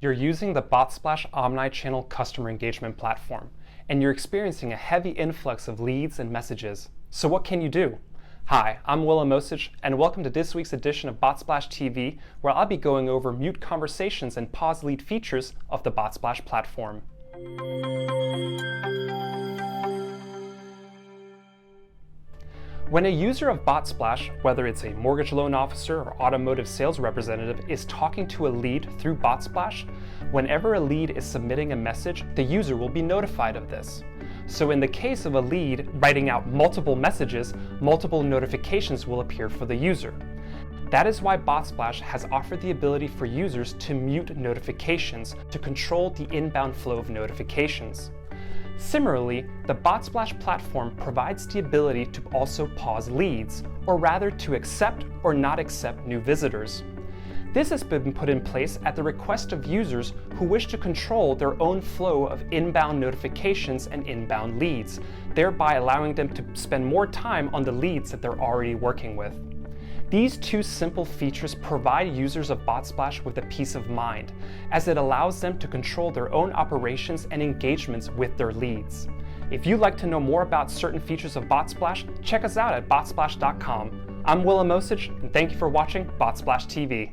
You're using the Botsplash omnichannel customer engagement platform, and you're experiencing a heavy influx of leads and messages. So what can you do? Hi, I'm Willem Osich, and welcome to this week's edition of Botsplash TV, where I'll be going over mute conversations and pause lead features of the Botsplash platform. When a user of Botsplash, whether it's a mortgage loan officer or automotive sales representative, is talking to a lead through Botsplash, whenever a lead is submitting a message, the user will be notified of this. So in the case of a lead writing out multiple messages, multiple notifications will appear for the user. That is why Botsplash has offered the ability for users to mute notifications to control the inbound flow of notifications. Similarly, the Botsplash platform provides the ability to also pause leads, or rather to accept or not accept new visitors. This has been put in place at the request of users who wish to control their own flow of inbound notifications and inbound leads, thereby allowing them to spend more time on the leads that they're already working with. These two simple features provide users of Botsplash with a peace of mind, as it allows them to control their own operations and engagements with their leads. If you'd like to know more about certain features of Botsplash, check us out at botsplash.com. I'm Willem Osich, and thank you for watching Botsplash TV.